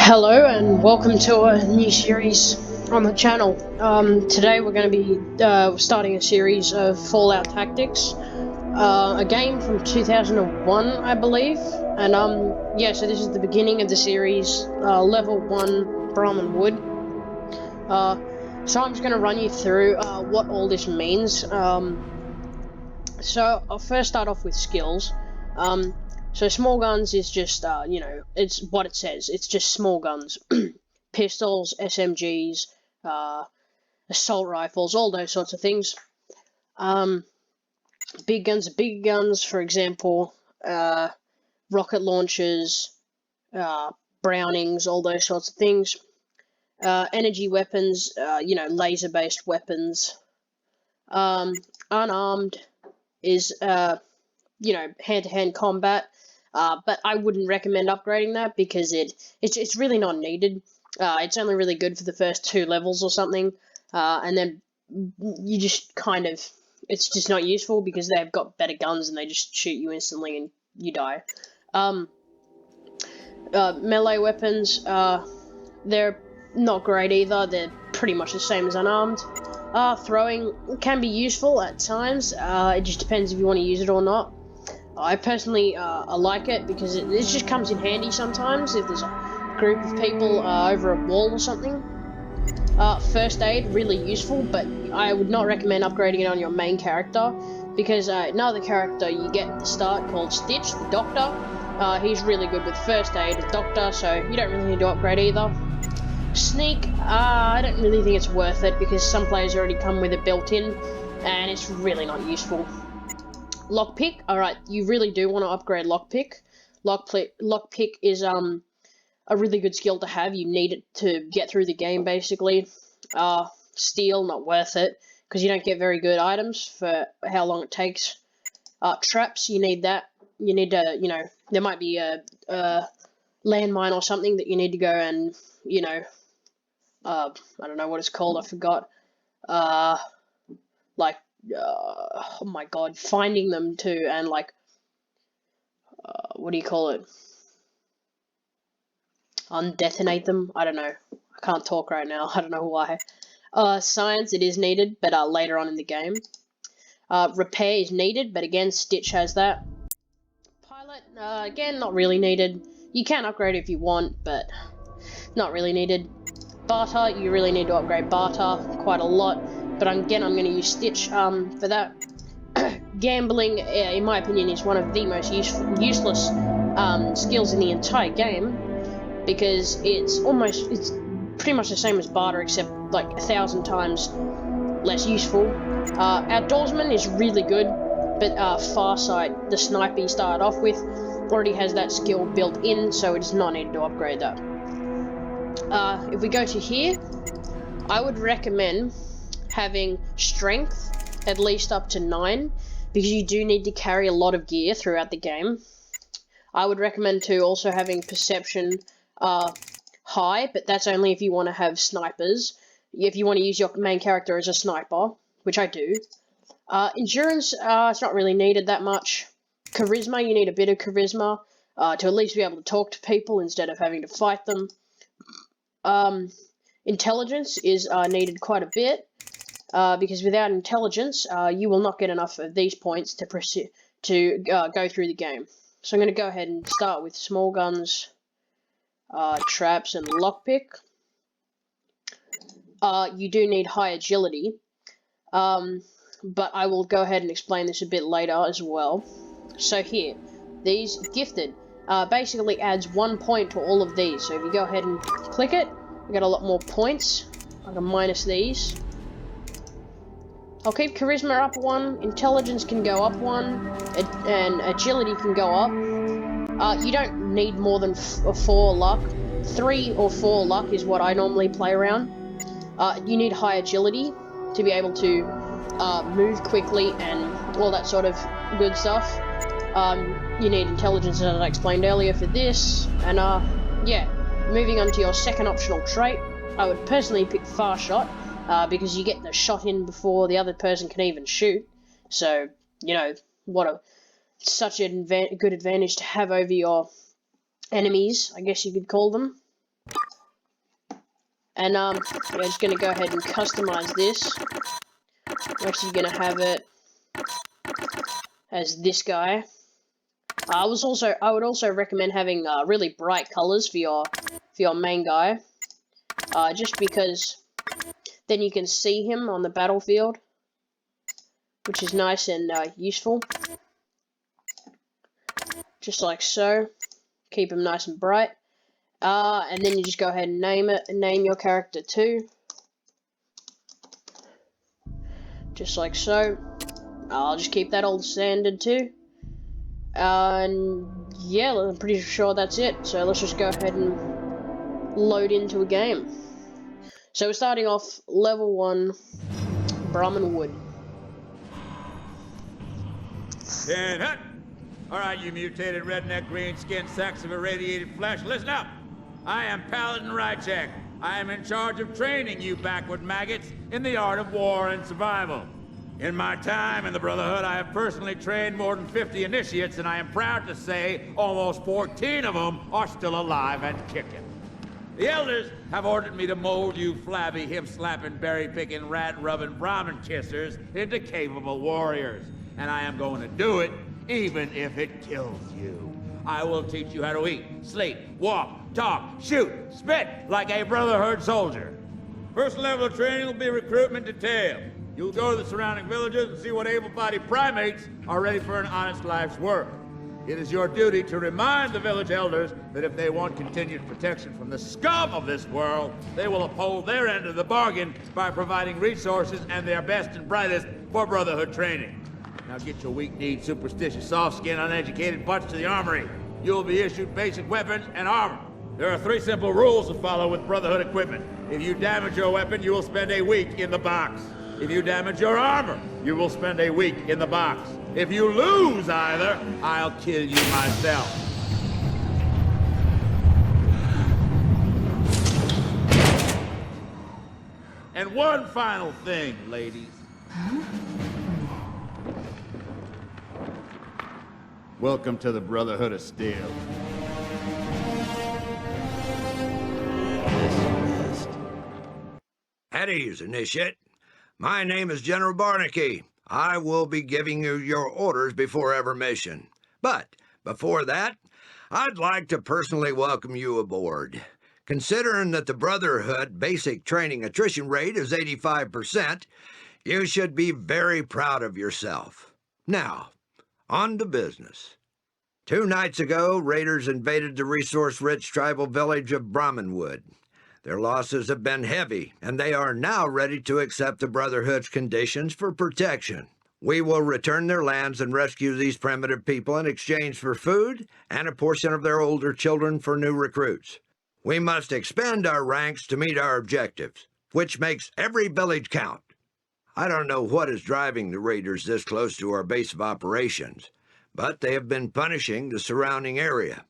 Hello and welcome to a new series on the channel. Today we're going to be starting a series of Fallout Tactics, a game from 2001, I believe. And yeah, so this is the beginning of the series, level 1 Brahmin Wood. So I'm just going to run you through what all this means. So I'll first start off with skills. So small guns is just, you know, it's what it says. It's just small guns. Pistols, SMGs, assault rifles, all those sorts of things. Big guns are big guns, for example, rocket launchers, Brownings, all those sorts of things. Energy weapons, you know, laser-based weapons. Unarmed is, you know, hand-to-hand combat. But I wouldn't recommend upgrading that because it's really not needed. It's only really good for the first 2 levels or something, and then you just kind of, it's just not useful because they've got better guns and they just shoot you instantly and you die. Melee weapons, they're not great either. They're pretty much the same as unarmed. Throwing can be useful at times. It just depends if you want to use it or not. I personally I like it because it just comes in handy sometimes if there's a group of people over a wall or something. First aid, really useful, but I would not recommend upgrading it on your main character because another character you get at the start called Stitch, the doctor, he's really good with first aid, the doctor, so you don't really need to upgrade either. Sneak, I don't really think it's worth it because some players already come with it built in and it's really not useful. Lockpick, alright, you really do want to upgrade Lockpick. Lockpick is a really good skill to have. You need it to get through the game, basically. Steel, not worth it, because you don't get very good items for how long it takes. Traps, you need that. You need to, you know, there might be a landmine or something that you need to go and, you know, I don't know what it's called, I forgot. Like, oh my god, finding them too, and like, what do you call it? Undetonate them? I don't know. I can't talk right now. I don't know why. Science, it is needed, but later on in the game. Repair is needed, but again, Stitch has that. Pilot, again, not really needed. You can upgrade if you want, but not really needed. Barter, you really need to upgrade Barter quite a lot, but again, I'm going to use Stitch for that. Gambling, in my opinion, is one of the most useless skills in the entire game, because it's pretty much the same as barter, except like 1,000 times less useful. Outdoorsman is really good, but Farsight, the sniper you started off with, already has that skill built in, so it is not needed to upgrade that. If we go to here, I would recommend having strength at least up to 9, because you do need to carry a lot of gear throughout the game. I would recommend too also having perception high, but that's only if you want to have snipers. If you want to use your main character as a sniper, which I do. Endurance, it's not really needed that much. Charisma, you need a bit of charisma to at least be able to talk to people instead of having to fight them. Intelligence is needed quite a bit, because without intelligence, you will not get enough of these points to proceed to go through the game. So I'm going to go ahead and start with small guns, traps, and lockpick. You do need high agility, but I will go ahead and explain this a bit later as well. So here, these gifted basically adds 1 point to all of these. So if you go ahead and click it, you get a lot more points. I can minus these. I'll keep charisma up 1, intelligence can go up 1, and agility can go up. You don't need more than 4 luck. 3 or 4 luck is what I normally play around. You need high agility to be able to move quickly and all that sort of good stuff. You need intelligence, as I explained earlier, for this. And yeah, moving on to your second optional trait, I would personally pick Far Shot, because you get the shot in before the other person can even shoot. So, you know, such a good advantage to have over your enemies, I guess you could call them. And we're just going to go ahead and customize this. We're actually going to have it as this guy. I would also recommend having really bright colors for your main guy, just because then you can see him on the battlefield, which is nice and useful. Just like so. Keep him nice and bright. And then you just go ahead and name your character too. Just like so. I'll just keep that all standard too. And yeah, I'm pretty sure that's it. So let's just go ahead and load into a game. So we're starting off level 1, Brahmin Wood. And hut! Alright, you mutated redneck green-skinned sacks of irradiated flesh, listen up! I am Paladin Rychek. I am in charge of training you backward maggots in the art of war and survival. In my time in the Brotherhood, I have personally trained more than 50 initiates, and I am proud to say almost 14 of them are still alive and kicking. The Elders have ordered me to mold you flabby, hip-slapping, berry-picking, rat-rubbing Brahmin kissers into capable warriors. And I am going to do it, even if it kills you. I will teach you how to eat, sleep, walk, talk, shoot, spit like a Brotherhood soldier. First level of training will be Recruitment Detail. You'll go to the surrounding villages and see what able-bodied primates are ready for an honest life's work. It is your duty to remind the village elders that if they want continued protection from the scum of this world, they will uphold their end of the bargain by providing resources and their best and brightest for Brotherhood training. Now get your weak-kneed, superstitious, soft-skinned, uneducated butts to the armory. You'll be issued basic weapons and armor. There are 3 simple rules to follow with Brotherhood equipment. If you damage your weapon, you will spend a week in the box. If you damage your armor, you will spend a week in the box. If you lose either, I'll kill you myself. And one final thing, ladies. Welcome to the Brotherhood of Steel. At ease, Initiate. My name is General Barnaky. I will be giving you your orders before every mission. But before that, I'd like to personally welcome you aboard. Considering that the Brotherhood basic training attrition rate is 85%, you should be very proud of yourself. Now, on to business. 2 nights ago, raiders invaded the resource-rich tribal village of Brahmin Wood. Their losses have been heavy, and they are now ready to accept the Brotherhood's conditions for protection. We will return their lands and rescue these primitive people in exchange for food and a portion of their older children for new recruits. We must expand our ranks to meet our objectives, which makes every village count. I don't know what is driving the raiders this close to our base of operations, but they have been punishing the surrounding area.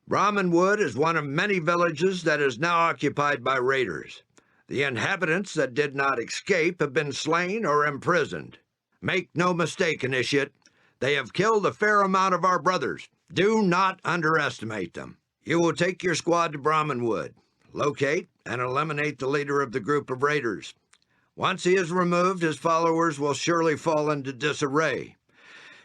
Brahmin Wood is one of many villages that is now occupied by raiders. The inhabitants that did not escape have been slain or imprisoned. Make no mistake, Initiate, they have killed a fair amount of our brothers. Do not underestimate them. You will take your squad to Brahmin Wood, locate and eliminate the leader of the group of raiders. Once he is removed, his followers will surely fall into disarray.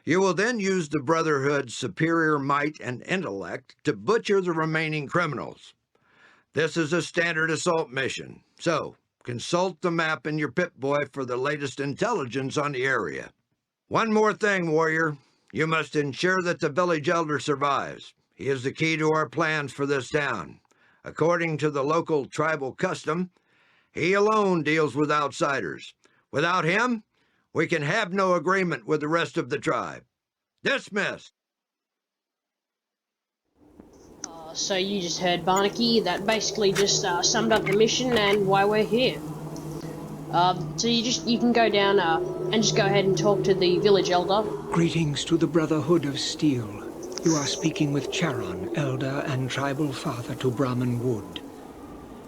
You will then use the Brotherhood's superior might and intellect to butcher the remaining criminals. This is a standard assault mission, so consult the map in your Pip-Boy for the latest intelligence on the area. One more thing, warrior. You must ensure that the village elder survives. He is the key to our plans for this town. According to the local tribal custom, he alone deals with outsiders. Without him, we can have no agreement with the rest of the tribe. Dismissed. So you just heard Barnaky. That basically just summed up the mission and why we're here. So you can go down and just go ahead and talk to the village elder. Greetings to the Brotherhood of Steel. You are speaking with Charon, elder and tribal father to Brahmin Wood.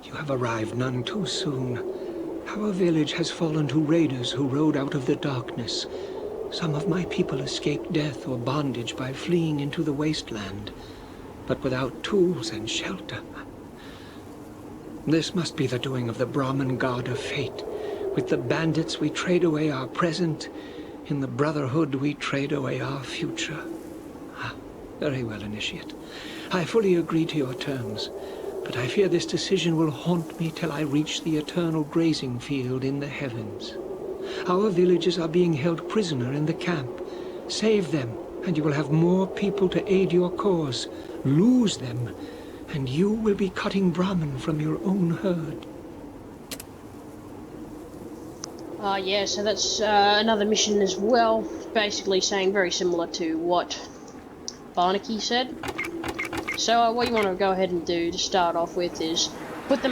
You have arrived none too soon. Our village has fallen to raiders who rode out of the darkness. Some of my people escaped death or bondage by fleeing into the wasteland, but without tools and shelter. This must be the doing of the Brahmin god of fate. With the bandits we trade away our present. In the Brotherhood we trade away our future. Ah, very well, Initiate. I fully agree to your terms, but I fear this decision will haunt me till I reach the eternal grazing field in the heavens. Our villagers are being held prisoner in the camp. Save them, and you will have more people to aid your cause. Lose them, and you will be cutting Brahmin from your own herd. Yeah, so that's another mission as well. Basically saying very similar to what Barnaky said. So what you want to go ahead and do to start off with is put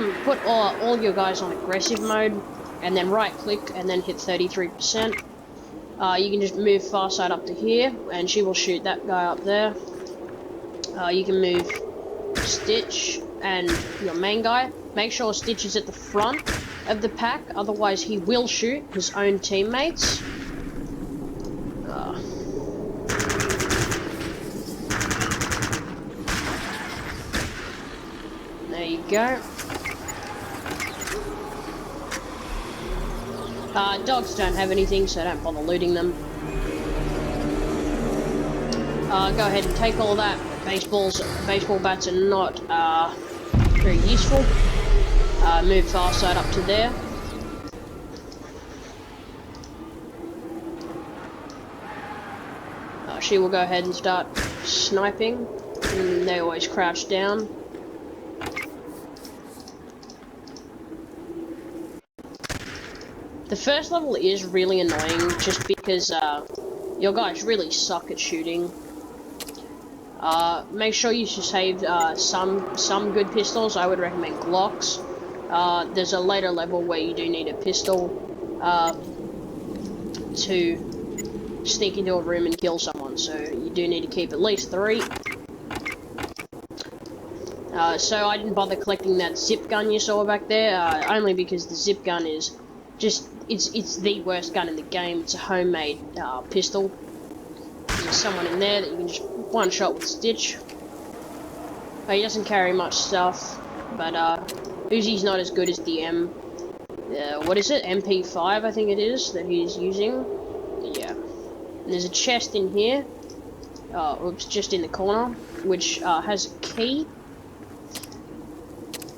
all your guys on aggressive mode, and then right click and then hit 33%. You can just move far side up to here, and she will shoot that guy up there. You can move Stitch and your main guy. Make sure Stitch is at the front of the pack, otherwise he will shoot his own teammates. There you go. Dogs don't have anything, so don't bother looting them. Go ahead and take all that. Baseball bats are not very useful. Move far side up to there. She will go ahead and start sniping. And they always crouch down. The first level is really annoying just because your guys really suck at shooting. Make sure you save some good pistols. I would recommend Glocks. There's a later level where you do need a pistol to sneak into a room and kill someone, so you do need to keep at least 3. So I didn't bother collecting that zip gun you saw back there, only because the zip gun is just, it's the worst gun in the game. It's a homemade pistol. There's someone in there that you can just one shot with Stitch. He doesn't carry much stuff, but Uzi's not as good as the what is it? MP5 I think it is that he's using. Yeah. And there's a chest in here. Oops, just in the corner, which has a key,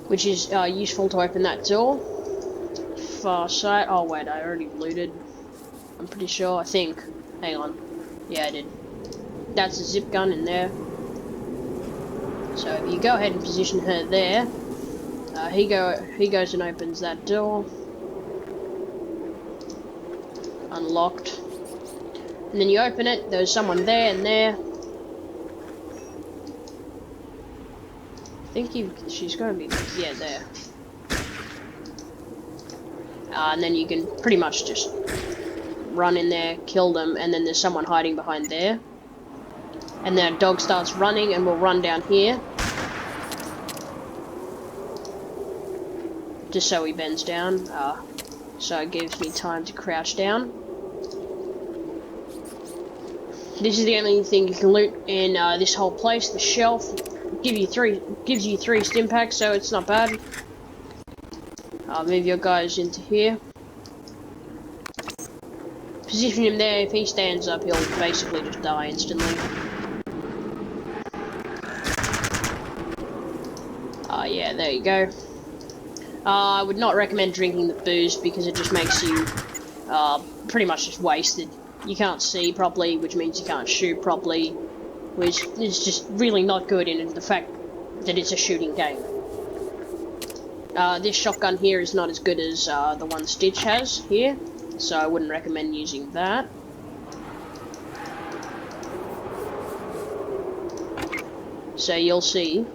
which is useful to open that door. Far side. Oh wait, I already looted. I'm pretty sure. I think. Hang on. Yeah, I did. That's a zip gun in there. So if you go ahead and position her there, he goes and opens that door. Unlocked. And then you open it. There's someone there and there. I think she's going to be, yeah, there. And then you can pretty much just run in there, kill them, and then there's someone hiding behind there. And then a dog starts running and will run down here. Just so he bends down, so it gives me time to crouch down. This is the only thing you can loot in this whole place. The shelf gives you three stim packs, so it's not bad. Move your guys into here. Position him there. If he stands up, he'll basically just die instantly. Yeah, there you go. I would not recommend drinking the booze because it just makes you pretty much just wasted. You can't see properly, which means you can't shoot properly, which is just really not good in the fact that it's a shooting game. This shotgun here is not as good as the one Stitch has here, so I wouldn't recommend using that. So you'll see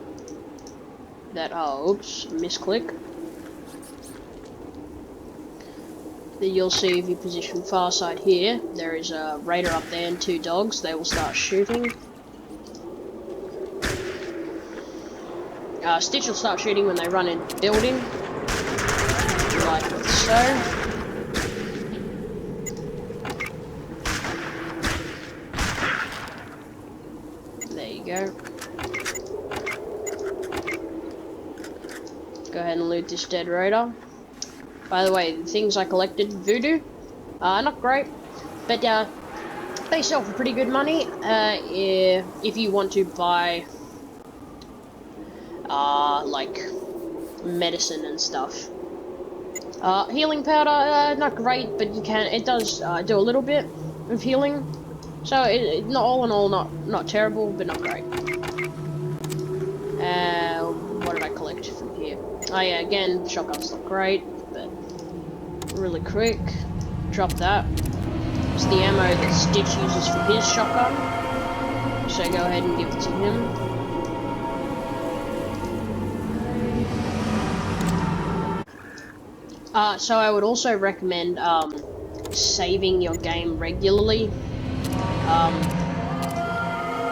that, oops, misclick. Then you'll see if you position far side here, there is a raider up there and 2 dogs. They will start shooting. Stitch will start shooting when they run in the building, like so. There you go. Go ahead and loot this dead raider. By the way, the things I collected, voodoo, not great, but they sell for pretty good money if you want to buy like medicine and stuff. Healing powder, not great, but it does do a little bit of healing. So not all in all, not terrible, but not great. What did I collect from here? Oh yeah, again, shotgun's not great, but really quick. Drop that. It's the ammo that Stitch uses for his shotgun. So go ahead and give it to him. So I would also recommend saving your game regularly.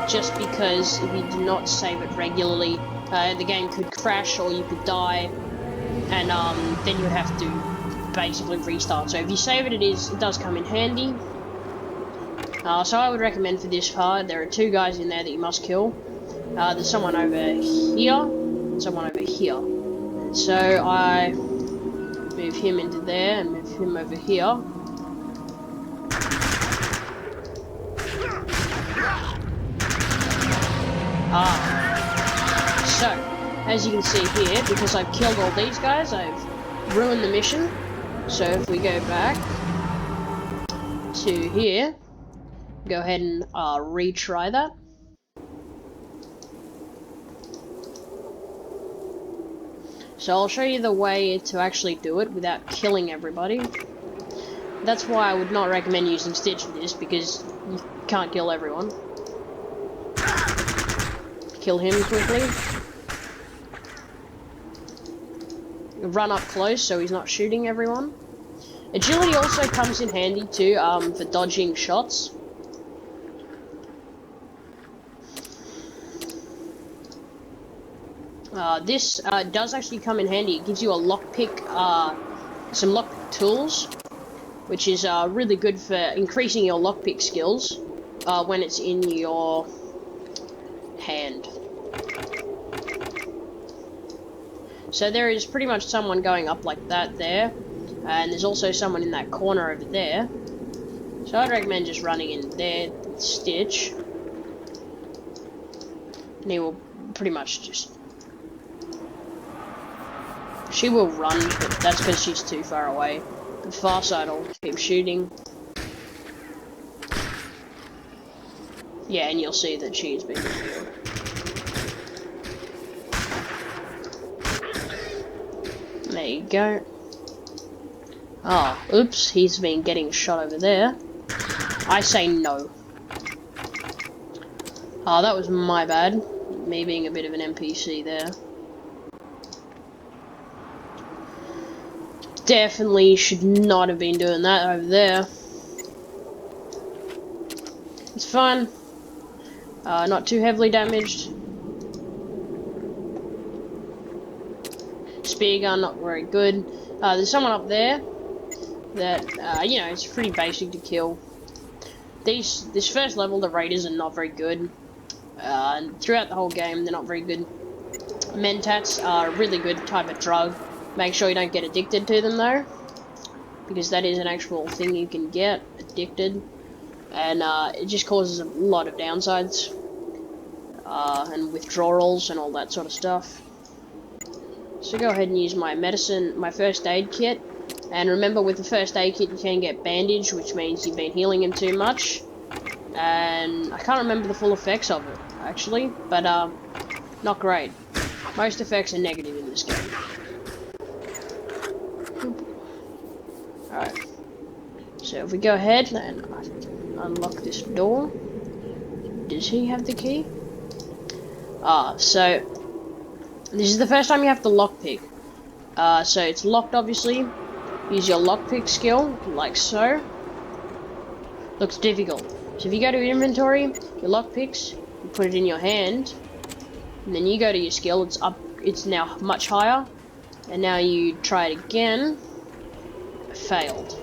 Just because if you do not save it regularly, the game could crash or you could die, and then you would have to basically restart. So if you save it, it does come in handy. So I would recommend for this part, there are 2 guys in there that you must kill. There's someone over here, and someone over here. So I move him into there and move him over here. So, as you can see here, because I've killed all these guys, I've ruined the mission. So if we go back to here, go ahead and retry that. So I'll show you the way to actually do it without killing everybody. That's why I would not recommend using Stitch for this, because you can't kill everyone. Kill him quickly. Run up close so he's not shooting everyone. Agility also comes in handy too, for dodging shots. This does actually come in handy. It gives you a lockpick, some lockpick tools, which is really good for increasing your lockpick skills when it's in your hand. So there is pretty much someone going up like that there, and there's also someone in that corner over there. So I'd recommend just running in there, Stitch, and he will pretty much just... She will run, but that's because she's too far away. The far side will keep shooting. Yeah, and you'll see that she's been killed. There you go. Oh, oops, he's been getting shot over there. I say no. Oh, that was my bad. Me being a bit of an NPC there. Definitely should not have been doing that over there. It's fine. Not too heavily damaged. Spear gun, not very good. There's someone up there that, you know, it's pretty basic to kill. This first level, the raiders are not very good. And throughout the whole game, they're not very good. Mentats are a really good type of drug. Make sure you don't get addicted to them though, because that is an actual thing you can get addicted, and it just causes a lot of downsides, and withdrawals and all that sort of stuff. So go ahead and use my medicine, my first aid kit, and remember with the first aid kit you can get bandage, which means you've been healing him too much, and I can't remember the full effects of it actually, but not great. Most effects are negative in this game. Alright, so if we go ahead and unlock this door, does he have the key? So this is the first time you have to lockpick. So it's locked obviously. Use your lockpick skill, like so. Looks difficult. So if you go to inventory, your lockpicks, you put it in your hand, and then you go to your skill, it's up, it's now much higher, and now you try it again. Failed.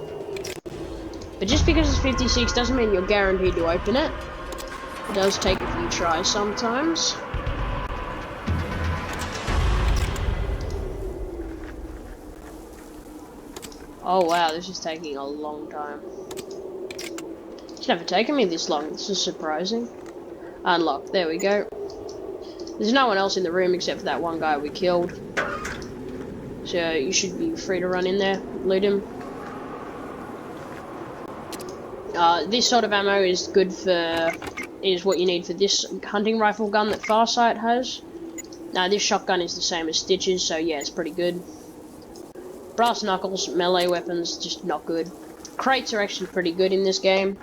But just because it's 56 doesn't mean you're guaranteed to open it. It does take a few tries sometimes. Oh wow, this is taking a long time. It's never taken me this long. This is surprising. Unlocked. There we go. There's no one else in the room except for that one guy we killed. So you should be free to run in there, loot him. This sort of ammo is good for, is what you need for this hunting rifle gun that Farsight has. Now this shotgun is the same as Stitch's, so yeah, it's pretty good. Brass knuckles, melee weapons, just not good. Crates are actually pretty good in this game.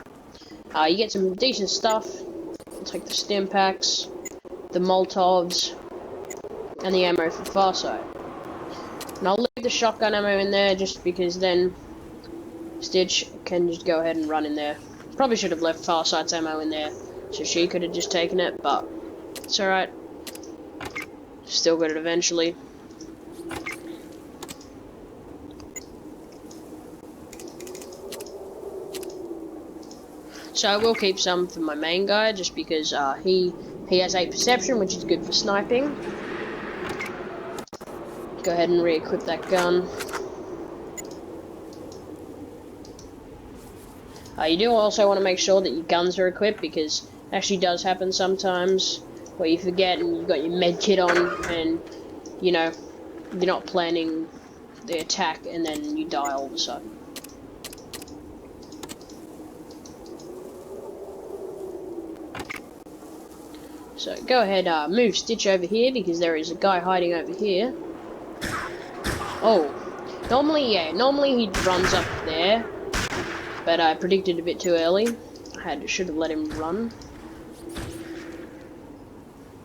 You get some decent stuff. It's like the stim packs, the Molotovs, and the ammo for Farsight. And I'll leave the shotgun ammo in there just because then Stitch can just go ahead and run in there. Probably should have left Farsight's ammo in there so she could have just taken it, but it's alright. Still got it eventually. So I will keep some for my main guy just because he has 8 perception, which is good for sniping. Go ahead and re-equip that gun. You do also want to make sure that your guns are equipped because it actually does happen sometimes where you forget and you've got your med kit on and, you know, you're not planning the attack and then you die all of a sudden. So go ahead, move Stitch over here because there is a guy hiding over here. Oh, normally he runs up there, but I predicted a bit too early. Should have let him run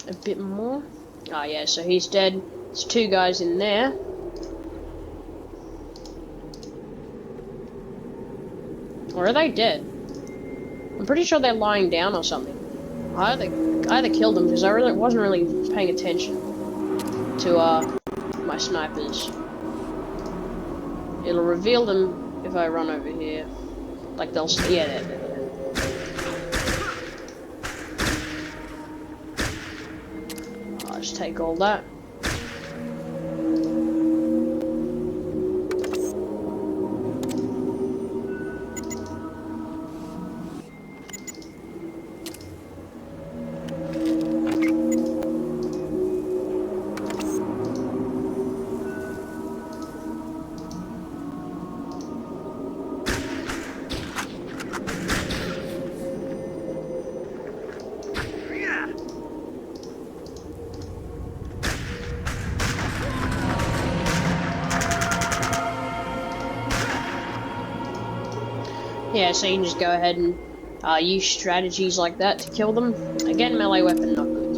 a bit more. Ah, yeah, so he's dead. There's 2 guys in there. Or are they dead? I'm pretty sure they're lying down or something. I either killed them because I wasn't really paying attention to my snipers. It'll reveal them if I run over here. Like they'll, yeah, there. I'll just take all that. Yeah, so you can just go ahead and use strategies like that to kill them. Again, melee weapon, not good.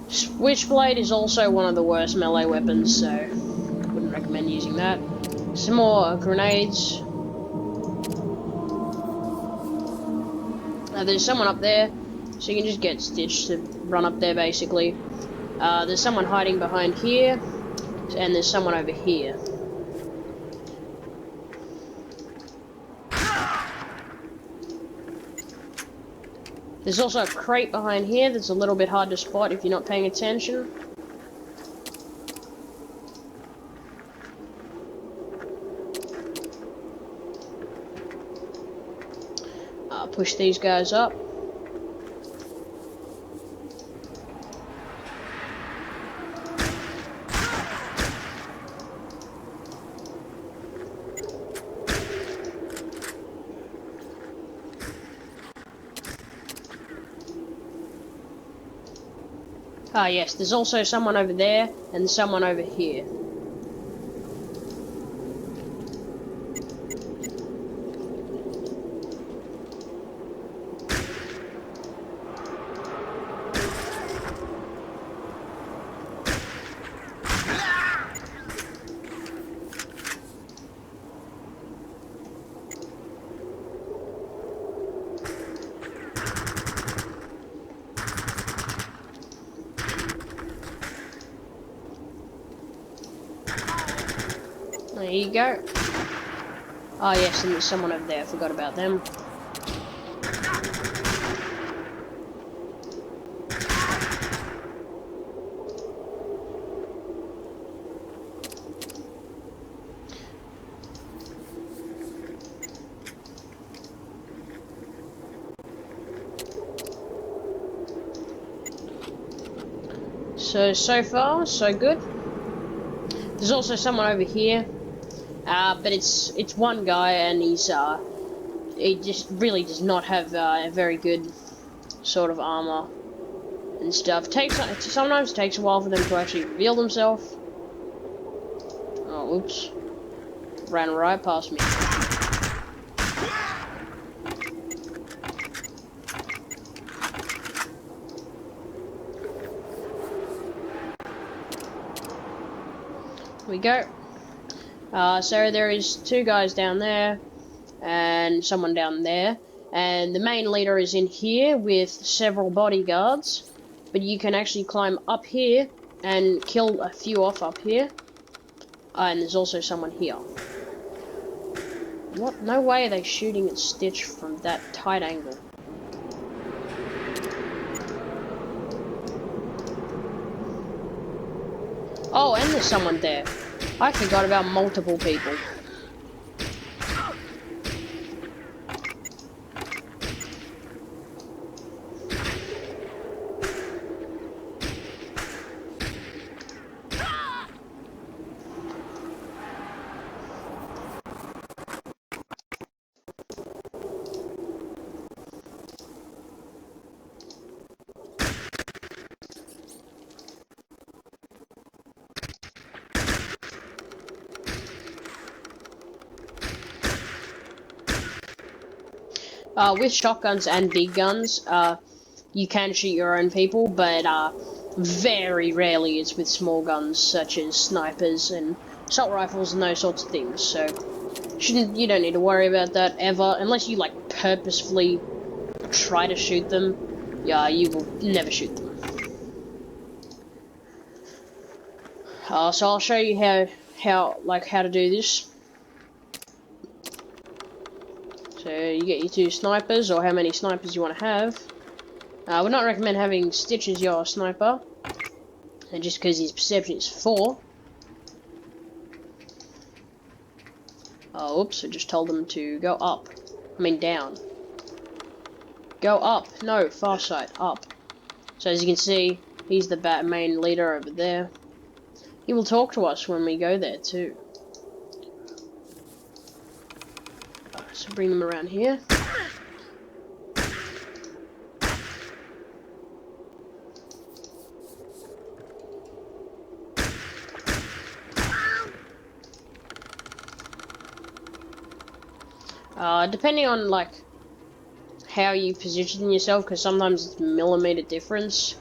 Switchblade is also one of the worst melee weapons, so wouldn't recommend using that. Some more grenades. There's someone up there, so you can just get Stitch to run up there basically. There's someone hiding behind here, and there's someone over here. There's also a crate behind here that's a little bit hard to spot if you're not paying attention. Push these guys up. Ah, yes, there's also someone over there and someone over here. There you go. Oh yes, and there's someone over there, I forgot about them. So far, so good. There's also someone over here, but it's one guy, and he just really does not have a very good sort of armor and stuff. Sometimes it takes a while for them to actually reveal themselves. Oh, oops. Ran right past me. We go. So there is 2 guys down there and someone down there, and the main leader is in here with several bodyguards, but you can actually climb up here and kill a few off up here. And there's also someone here. What? No way are they shooting at Stitch from that tight angle. Oh, and there's someone there. I forgot about multiple people. With shotguns and big guns, you can shoot your own people, but very rarely it's with small guns such as snipers and assault rifles and those sorts of things. So you don't need to worry about that ever, unless you like purposefully try to shoot them. Yeah, you will never shoot them. So I'll show you how to do this. So you get your 2 snipers, or how many snipers you want to have. I would not recommend having Stitch as your sniper, and just because his perception is 4. Oh, oops! I just told them to go up. I mean down. Go up. No, far side. Up. So as you can see, he's the main leader over there. He will talk to us when we go there too. So bring them around here. Depending on like how you position yourself, because sometimes it's millimeter difference.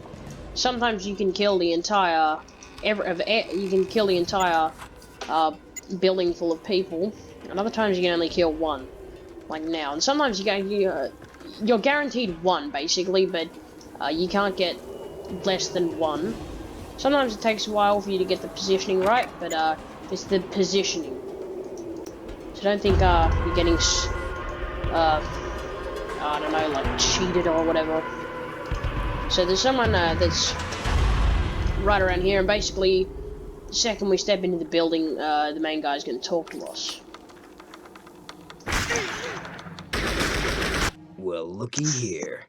Sometimes you can kill the entire building full of people, and other times you can only kill 1. Like now, and sometimes you're guaranteed 1 basically, but you can't get less than 1. Sometimes it takes a while for you to get the positioning right, but it's the positioning. So don't think you're getting I don't know, like cheated or whatever. So there's someone that's right around here, and basically the second we step into the building, the main guy's going to talk to us. Well, looky here.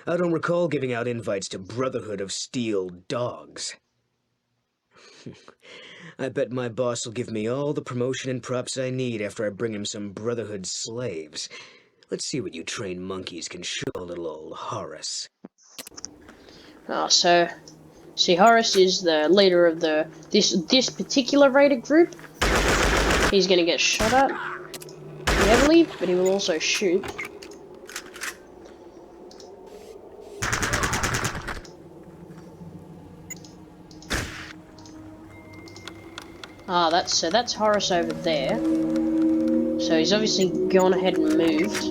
I don't recall giving out invites to Brotherhood of Steel dogs. I bet my boss will give me all the promotion and props I need after I bring him some Brotherhood slaves. Let's see what you trained monkeys can show little old Horace. So see, Horace is the leader of this particular raided group. He's gonna get shot at heavily, but he will also shoot. That's Horace over there. So he's obviously gone ahead and moved.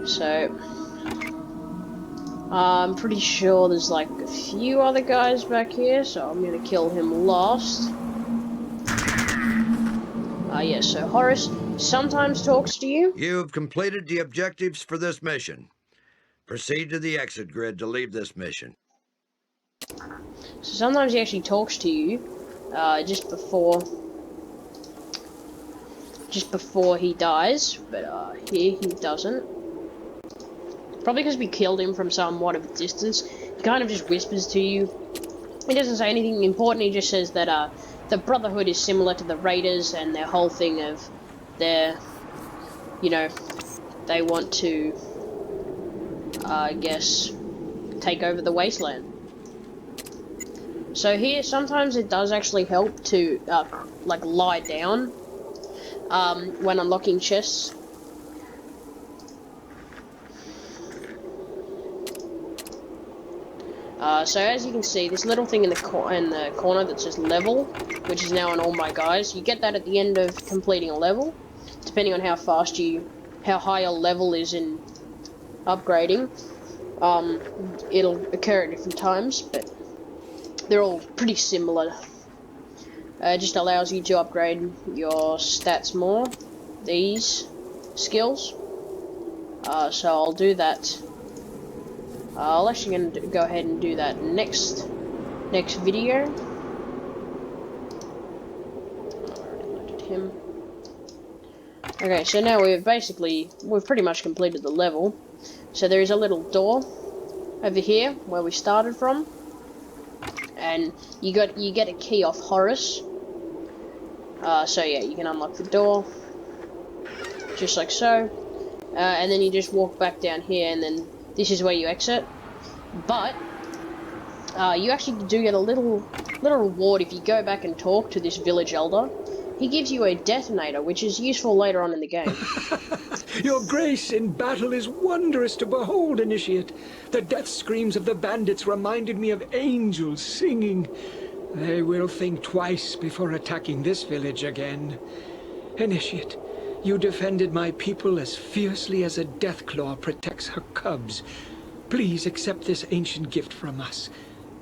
So I'm pretty sure there's like a few other guys back here, so I'm gonna kill him last. Yeah, so Horace sometimes talks to you. You've completed the objectives for this mission. Proceed to the exit grid to leave this mission. So sometimes he actually talks to you, just before he dies, but here he doesn't. Probably because we killed him from somewhat of a distance. He kind of just whispers to you. He doesn't say anything important, he just says that the Brotherhood is similar to the Raiders and their whole thing of their, you know, they want to, I guess, take over the wasteland. So here, sometimes it does actually help to, like, lie down when unlocking chests. So as you can see, this little thing in the corner that says level, which is now on all my guys, you get that at the end of completing a level, depending on how high your level is in upgrading. It'll occur at different times, but they're all pretty similar. It just allows you to upgrade your stats more, these skills. So I'll do that. I'll actually gonna go ahead and do that next video. I already loaded him. Okay, so now we've pretty much completed the level. So there is a little door over here where we started from, and you get a key off Horace. So yeah, you can unlock the door just like so, and then you just walk back down here, and then this is where you exit. But you actually do get a little reward if you go back and talk to this village elder. He gives you a detonator, which is useful later on in the game. Your grace in battle is wondrous to behold, Initiate. The death screams of the bandits reminded me of angels singing. They will think twice before attacking this village again. Initiate, you defended my people as fiercely as a deathclaw protects her cubs. Please accept this ancient gift from us.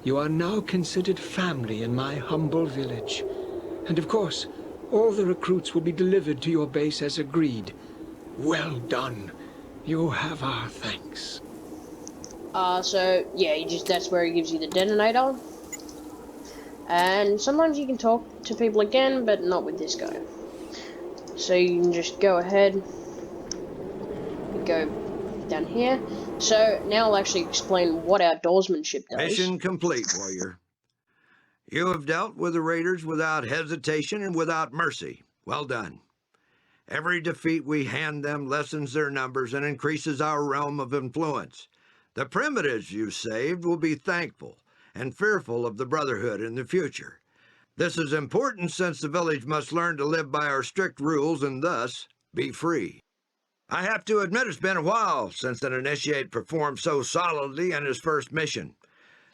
You are now considered family in my humble village. And of course, all the recruits will be delivered to your base as agreed. Well done. You have our thanks. So yeah, that's where he gives you the detonator. And sometimes you can talk to people again, but not with this guy. So you can just go ahead, go down here. So now I'll actually explain what outdoorsmanship does. Mission complete, warrior. You have dealt with the raiders without hesitation and without mercy. Well done. Every defeat we hand them lessens their numbers and increases our realm of influence. The primitives you saved will be thankful and fearful of the Brotherhood in the future. This is important since the village must learn to live by our strict rules and thus be free. I have to admit it's been a while since an initiate performed so solidly in his first mission.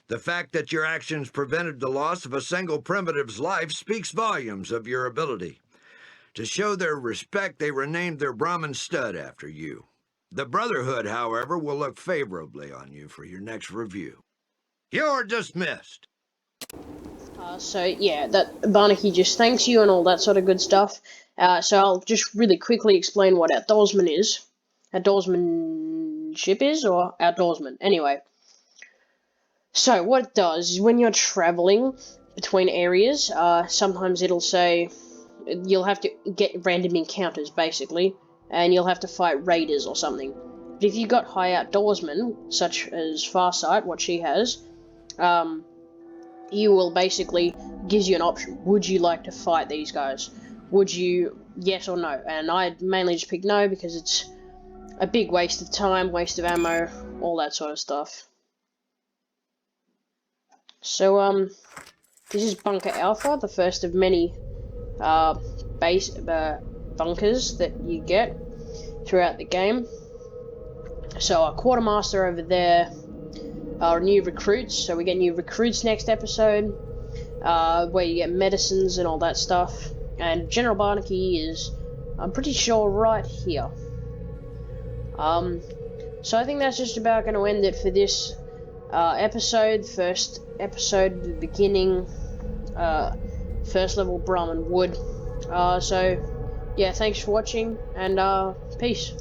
The fact that your actions prevented the loss of a single primitive's life speaks volumes of your ability. To show their respect, they renamed their Brahmin stud after you. The Brotherhood, however, will look favorably on you for your next review. You're dismissed. So yeah, that Barnaky just thanks you and all that sort of good stuff. So I'll just really quickly explain what outdoorsman is. Outdoorsmanship is, or outdoorsman. Anyway. So what it does is when you're traveling between areas, sometimes it'll say you'll have to get random encounters, basically, and you'll have to fight raiders or something. But if you got high outdoorsmen, such as Farsight, what she has, you will basically, gives you an option. Would you like to fight these guys? Would you, yes or no? And I mainly just pick no because it's a big waste of time, waste of ammo, all that sort of stuff. So, this is Bunker Alpha, the first of many base bunkers that you get throughout the game. So, our quartermaster over there are new recruits. So we get new recruits next episode, where you get medicines and all that stuff. And General Barnaky is, I'm pretty sure, right here. So I think that's just about going to end it for this episode. First episode, the beginning, first level Brahmin Wood. So yeah, thanks for watching, and peace.